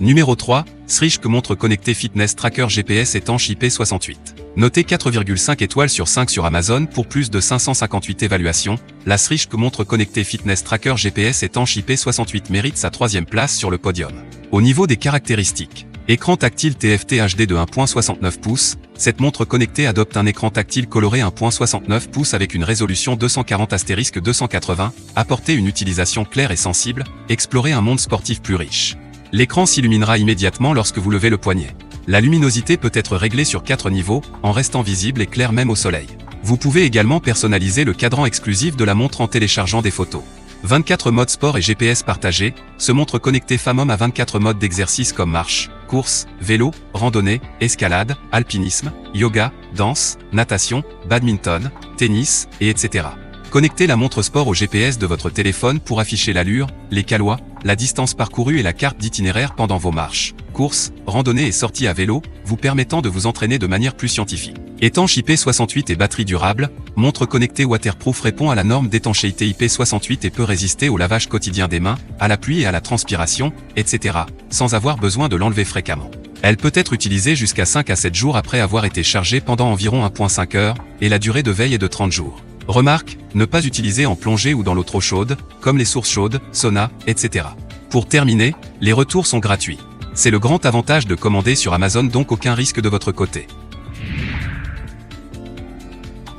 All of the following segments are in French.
Numéro 3, Srishk montre connectée fitness tracker GPS étanche IP68. Notée 4,5 étoiles sur 5 sur Amazon pour plus de 558 évaluations, la Srishk montre connectée fitness tracker GPS étanche IP68 mérite sa 3e place sur le podium. Au niveau des caractéristiques, écran tactile TFT HD de 1.69 pouces, cette montre connectée adopte un écran tactile coloré 1.69 pouces avec une résolution 240*280, apporter une utilisation claire et sensible, explorer un monde sportif plus riche. L'écran s'illuminera immédiatement lorsque vous levez le poignet. La luminosité peut être réglée sur 4 niveaux, en restant visible et claire même au soleil. Vous pouvez également personnaliser le cadran exclusif de la montre en téléchargeant des photos. 24 modes sport et GPS partagés, se montre connectée femme-homme à 24 modes d'exercice comme marche, course, vélo, randonnée, escalade, alpinisme, yoga, danse, natation, badminton, tennis, et etc. Connectez la montre sport au GPS de votre téléphone pour afficher l'allure, les calois, la distance parcourue et la carte d'itinéraire pendant vos marches, courses, randonnées et sorties à vélo, vous permettant de vous entraîner de manière plus scientifique. Étanche IP68 et batterie durable, montre connectée waterproof répond à la norme d'étanchéité IP68 et peut résister au lavage quotidien des mains, à la pluie et à la transpiration, etc., sans avoir besoin de l'enlever fréquemment. Elle peut être utilisée jusqu'à 5 à 7 jours après avoir été chargée pendant environ 1,5 heures, et la durée de veille est de 30 jours. Remarque, ne pas utiliser en plongée ou dans l'eau trop chaude, comme les sources chaudes, sauna, etc. Pour terminer, les retours sont gratuits. C'est le grand avantage de commander sur Amazon, donc aucun risque de votre côté.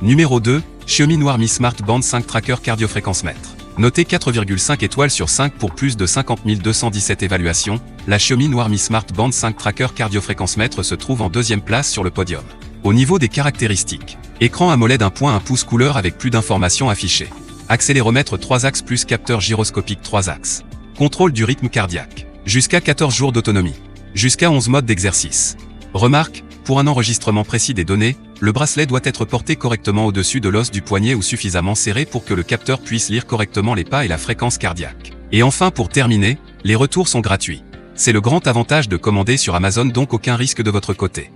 Numéro 2, Xiaomi Noir Mi Smart Band 5 Tracker Cardiofréquence-mètre. Notée 4,5 étoiles sur 5 pour plus de 50 217 évaluations, la Xiaomi Noir Mi Smart Band 5 Tracker Cardiofréquence-mètre se trouve en 2e place sur le podium. Au niveau des caractéristiques, écran AMOLED 1.1 pouces couleur avec plus d'informations affichées. Accéléromètre 3 axes plus capteur gyroscopique 3 axes. Contrôle du rythme cardiaque. Jusqu'à 14 jours d'autonomie. Jusqu'à 11 modes d'exercice. Remarque, pour un enregistrement précis des données, le bracelet doit être porté correctement au-dessus de l'os du poignet ou suffisamment serré pour que le capteur puisse lire correctement les pas et la fréquence cardiaque. Et enfin, pour terminer, les retours sont gratuits. C'est le grand avantage de commander sur Amazon, donc aucun risque de votre côté.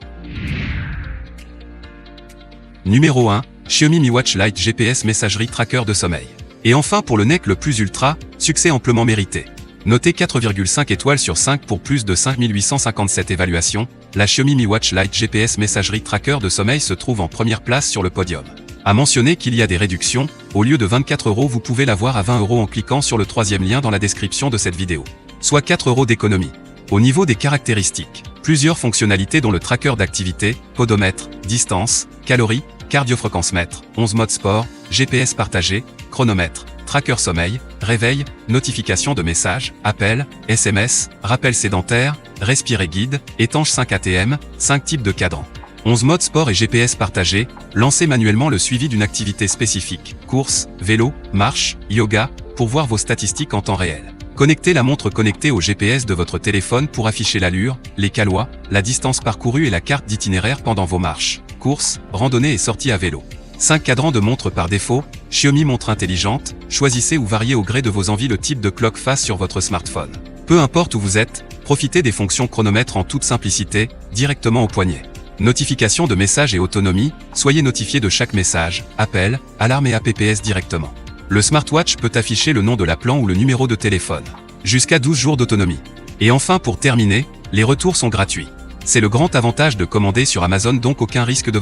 Numéro 1, Xiaomi Mi Watch Lite GPS messagerie tracker de sommeil. Et enfin pour le NEC le plus ultra, succès amplement mérité. Noté 4,5 étoiles sur 5 pour plus de 5857 évaluations, la Xiaomi Mi Watch Lite GPS messagerie tracker de sommeil se trouve en première place sur le podium. À mentionner qu'il y a des réductions, au lieu de 24 € vous pouvez l'avoir à 20 € en cliquant sur le 3e lien dans la description de cette vidéo. Soit 4 € d'économie. Au niveau des caractéristiques, plusieurs fonctionnalités dont le tracker d'activité, podomètre, distance, calories, cardiofréquence-mètre, 11 modes sport, GPS partagé, chronomètre, tracker sommeil, réveil, notification de messages, appels, SMS, rappel sédentaire, respirer guide, étanche 5 ATM, 5 types de cadrans. 11 modes sport et GPS partagé, lancez manuellement le suivi d'une activité spécifique, course, vélo, marche, yoga, pour voir vos statistiques en temps réel. Connectez la montre connectée au GPS de votre téléphone pour afficher l'allure, les calois, la distance parcourue et la carte d'itinéraire pendant vos marches, courses, randonnées et sorties à vélo. 5 cadrans de montre par défaut, Xiaomi montre intelligente, choisissez ou variez au gré de vos envies le type de clock face sur votre smartphone. Peu importe où vous êtes, profitez des fonctions chronomètre en toute simplicité, directement au poignet. Notification de messages et autonomie, soyez notifié de chaque message, appel, alarme et APPS directement. Le smartwatch peut afficher le nom de l'appelant ou le numéro de téléphone. Jusqu'à 12 jours d'autonomie. Et enfin pour terminer, les retours sont gratuits. C'est le grand avantage de commander sur Amazon, donc aucun risque de